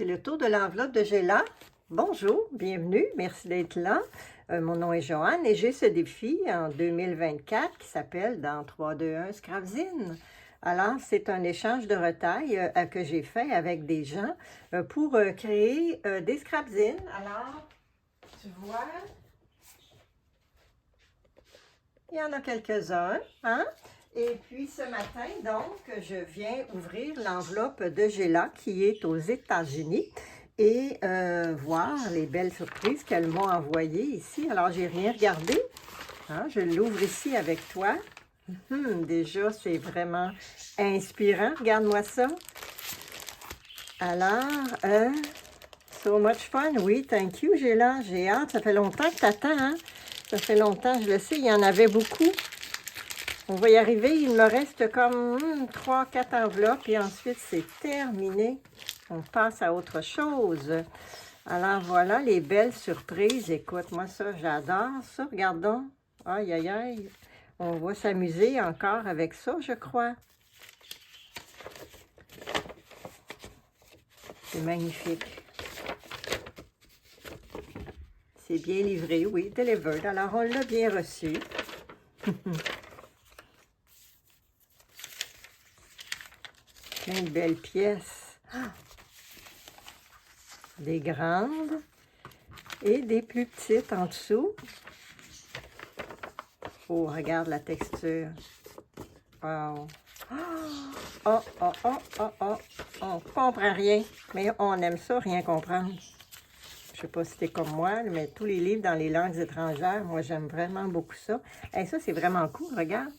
C'est le tour de l'enveloppe de Géla. Bonjour, bienvenue, merci d'être là. Mon nom est Joanne et j'ai ce défi en 2024 qui s'appelle Dans 3, 2, 1 Scrapzine. Alors, c'est un échange de retail que j'ai fait avec des gens pour créer des scrapzines. Alors, tu vois, il y en a quelques-uns, hein? Et puis ce matin, donc, je viens ouvrir l'enveloppe de Géla qui est aux États-Unis et voir les belles surprises qu'elle m'a envoyées ici. Alors, j'ai rien regardé. Hein? Je l'ouvre ici avec toi. Déjà, c'est vraiment inspirant. Regarde-moi ça. Alors, so much fun. Oui, thank you, Géla. J'ai hâte. Ça fait longtemps que tu attends, hein? Ça fait longtemps, je le sais. Il y en avait beaucoup. On va y arriver. Il me reste comme 3-4 enveloppes et ensuite c'est terminé. On passe à autre chose. Alors voilà les belles surprises. Écoute, moi ça, j'adore ça. Regardons. Aïe, aïe, aïe. On va s'amuser encore avec ça, je crois. C'est magnifique. C'est bien livré, oui, delivered. Alors on l'a bien reçu. Plein de belles pièces. Des grandes et des plus petites en dessous. Oh, regarde la texture. Wow. Oh, oh, oh, oh, oh. On comprend rien, mais on aime ça, rien comprendre. Je sais pas si t'es comme moi, mais tous les livres dans les langues étrangères, moi, j'aime vraiment beaucoup ça. Et ça, c'est vraiment cool, regarde.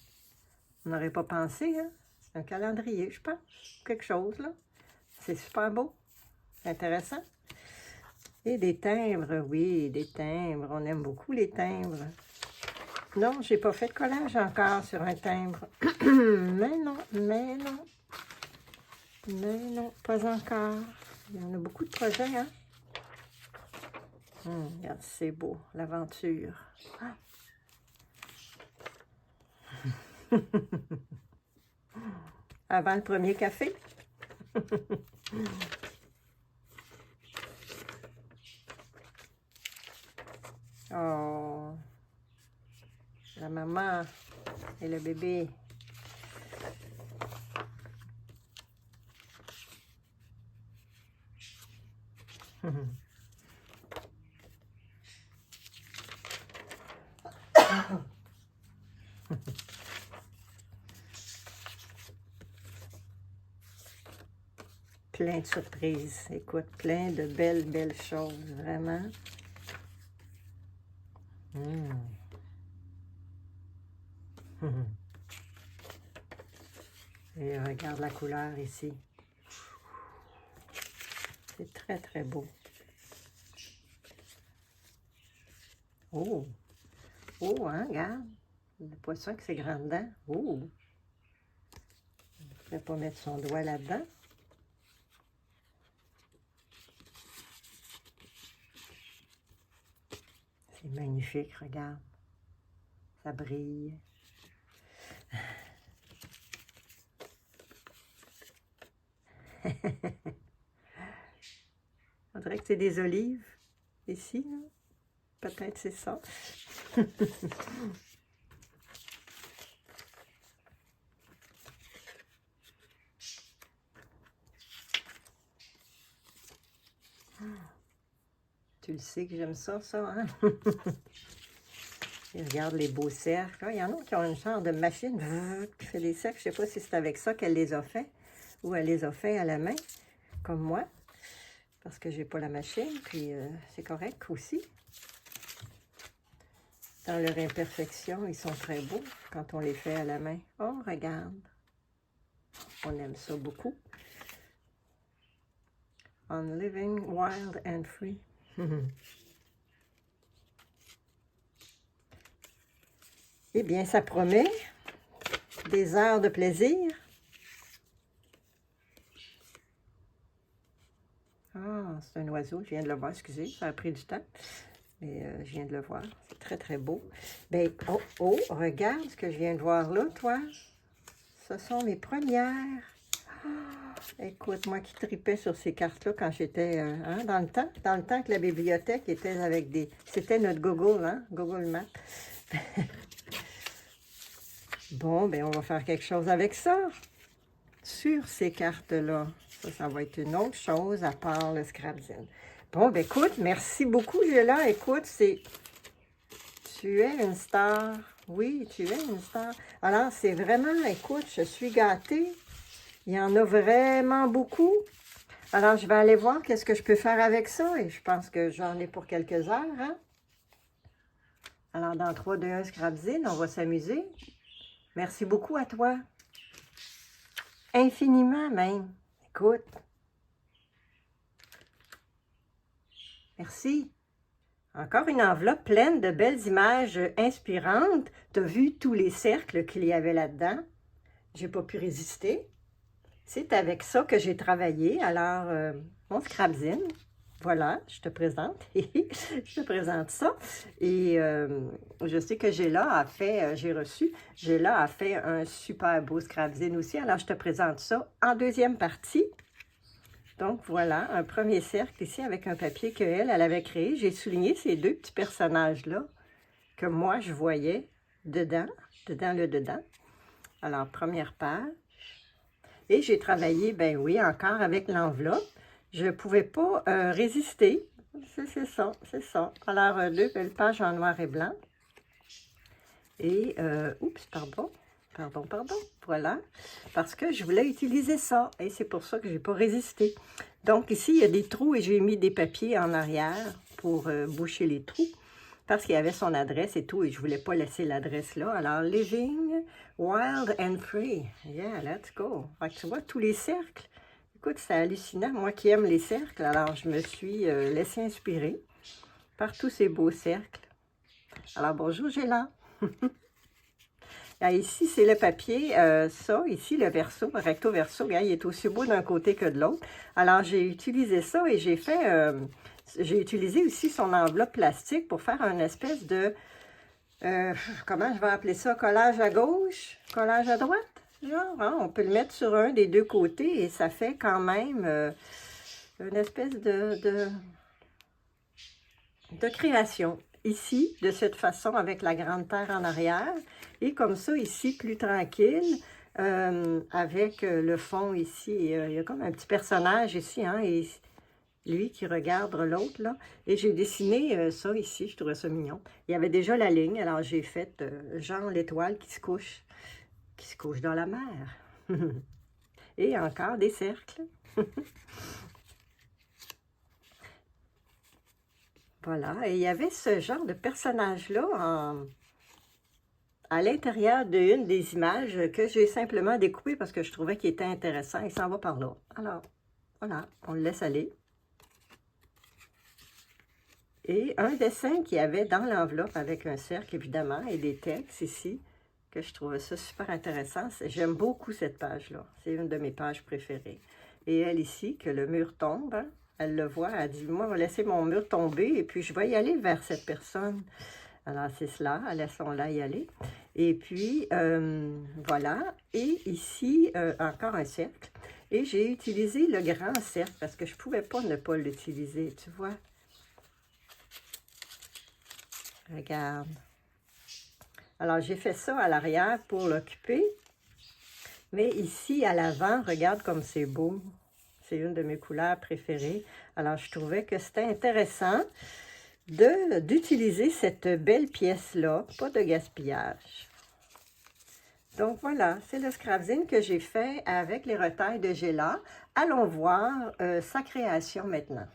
On n'aurait pas pensé, hein? C'est un calendrier, je pense. Quelque chose, là. C'est super beau. Intéressant. Et des timbres, oui, des timbres. On aime beaucoup les timbres. Non, j'ai pas fait de collage encore sur un timbre. Mais non, mais non. Mais non, pas encore. Il y en a beaucoup de projets, hein? Regarde, c'est beau, l'aventure. Ah. Avant le premier café. Oh, la maman et le bébé. Plein de surprises. Écoute, plein de belles, belles choses, vraiment. Et regarde la couleur ici. C'est très, très beau. Oh! Oh, hein, regarde. Le poisson qui c'est grand dedans. Oh! On ne pourrait pas mettre son doigt là-dedans. C'est magnifique, regarde. Ça brille. On dirait que c'est des olives ici. Peut-être c'est ça. Tu le sais que j'aime ça, hein? Et regarde les beaux cercles. Il y en a qui ont une genre de machine qui fait des cercles. Je ne sais pas si c'est avec ça qu'elle les a fait ou elle les a fait à la main, comme moi. Parce que j'ai pas la machine, puis c'est correct aussi. Dans leur imperfection, ils sont très beaux quand on les fait à la main. Oh, regarde! On aime ça beaucoup. On living wild and free. Eh bien, ça promet des heures de plaisir. Ah, c'est un oiseau, je viens de le voir, excusez, ça a pris du temps. Mais je viens de le voir, c'est très, très beau. Ben, oh, regarde ce que je viens de voir là, toi. Ce sont mes premières. Écoute, moi qui tripais sur ces cartes-là quand j'étais hein, dans le temps que la bibliothèque était avec des... C'était notre Google, hein? Google Maps. Bon, ben on va faire quelque chose avec ça. Sur ces cartes-là. Ça va être une autre chose à part le Scrapzine. Bon, ben écoute, merci beaucoup, Géla. Écoute, c'est... Tu es une star. Oui, tu es une star. Alors, c'est vraiment, écoute, je suis gâtée. Il y en a vraiment beaucoup. Alors, je vais aller voir qu'est-ce que je peux faire avec ça. Et je pense que j'en ai pour quelques heures. Hein? Alors, dans 3, 2, 1, Scrapzine, on va s'amuser. Merci beaucoup à toi. Infiniment même. Écoute. Merci. Encore une enveloppe pleine de belles images inspirantes. Tu as vu tous les cercles qu'il y avait là-dedans. J'ai pas pu résister. C'est avec ça que j'ai travaillé. Alors, mon Scrapzine, voilà, je te présente. Je te présente ça. Et je sais que Géla a fait, Géla a fait un super beau Scrapzine aussi. Alors, je te présente ça en deuxième partie. Donc, voilà, un premier cercle ici avec un papier qu'elle avait créé. J'ai souligné ces deux petits personnages-là que moi, je voyais dedans le dedans. Alors, première page. Et j'ai travaillé, ben oui, encore avec l'enveloppe. Je ne pouvais pas résister. C'est ça, c'est ça. Alors, deux belles pages en noir et blanc. Et, oups, pardon. Voilà. Parce que je voulais utiliser ça. Et c'est pour ça que je n'ai pas résisté. Donc, ici, il y a des trous et j'ai mis des papiers en arrière pour boucher les trous. Parce qu'il y avait son adresse et tout, et je ne voulais pas laisser l'adresse là. Alors, Living Wild and Free. Yeah, let's go. Fait que tu vois, tous les cercles. Écoute, c'est hallucinant. Moi qui aime les cercles, alors je me suis laissée inspirer par tous ces beaux cercles. Alors, bonjour, Géla. Ici, c'est le papier, ça, ici, le verso, recto verso. Regarde, il est aussi beau d'un côté que de l'autre. Alors, j'ai utilisé ça et j'ai fait... j'ai utilisé aussi son enveloppe plastique pour faire une espèce de, comment je vais appeler ça, collage à gauche, collage à droite, genre, hein? On peut le mettre sur un des deux côtés et ça fait quand même une espèce de création. Ici, de cette façon, avec la grande terre en arrière, et comme ça, ici, plus tranquille, avec le fond ici, il y a comme un petit personnage ici, hein, et lui qui regarde l'autre, là. Et j'ai dessiné ça ici, je trouvais ça mignon. Il y avait déjà la ligne, alors j'ai fait genre l'étoile qui se couche dans la mer. Et encore des cercles. Voilà, et il y avait ce genre de personnage-là à l'intérieur d'une des images que j'ai simplement découpé parce que je trouvais qu'il était intéressant. Il s'en va par là. Alors, voilà, on le laisse aller. Et un dessin qu'il y avait dans l'enveloppe avec un cercle, évidemment, et des textes ici, que je trouvais ça super intéressant. J'aime beaucoup cette page-là. C'est une de mes pages préférées. Et elle ici, que le mur tombe, hein, elle le voit, elle dit, moi, je vais laisser mon mur tomber et puis je vais y aller vers cette personne. Alors, c'est cela, laissons-la y aller. Et puis, voilà. Et ici, encore un cercle. Et j'ai utilisé le grand cercle parce que je ne pouvais pas ne pas l'utiliser, tu vois. Regarde. Alors, j'ai fait ça à l'arrière pour l'occuper. Mais ici, à l'avant, regarde comme c'est beau. C'est une de mes couleurs préférées. Alors, je trouvais que c'était intéressant d'utiliser cette belle pièce-là. Pas de gaspillage. Donc, voilà, c'est le Scrapzine que j'ai fait avec les retails de Géla. Allons voir sa création maintenant.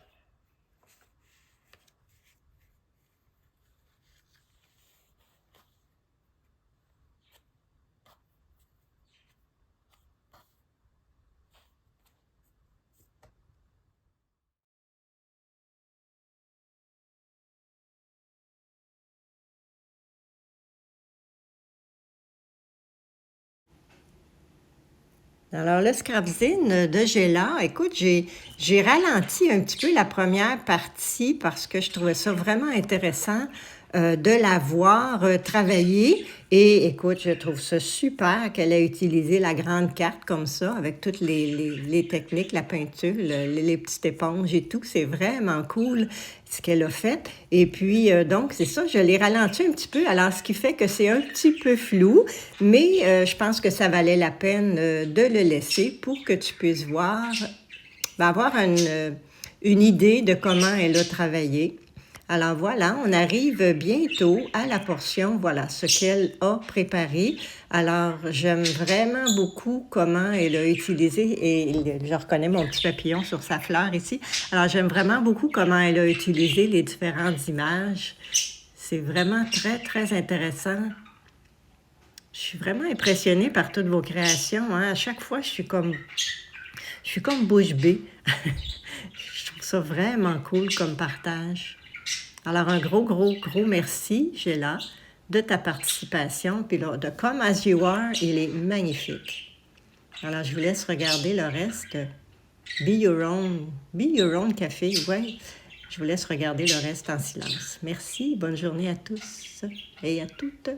Alors, le Scrapzine de Géla, écoute, j'ai ralenti un petit peu la première partie parce que je trouvais ça vraiment intéressant de la voir travailler. Et écoute, je trouve ça super qu'elle ait utilisé la grande carte comme ça, avec toutes les techniques, la peinture, les petites éponges et tout. C'est vraiment cool ce qu'elle a fait. Et puis, donc, c'est ça, je l'ai ralenti un petit peu. Alors, ce qui fait que c'est un petit peu flou, mais je pense que ça valait la peine de le laisser pour que tu puisses voir, avoir une idée de comment elle a travaillé. Alors voilà, on arrive bientôt à la portion, voilà, ce qu'elle a préparé. Alors, j'aime vraiment beaucoup comment elle a utilisé, et je reconnais mon petit papillon sur sa fleur ici. Alors, j'aime vraiment beaucoup comment elle a utilisé les différentes images. C'est vraiment très, très intéressant. Je suis vraiment impressionnée par toutes vos créations, hein. À chaque fois, je suis comme bouche bée. Je trouve ça vraiment cool comme partage. Alors, un gros, gros, gros merci, Géla, de ta participation. Puis là, de Come As You Are, il est magnifique. Alors, je vous laisse regarder le reste. Be Your Own Café, ouais. Je vous laisse regarder le reste en silence. Merci, bonne journée à tous et à toutes.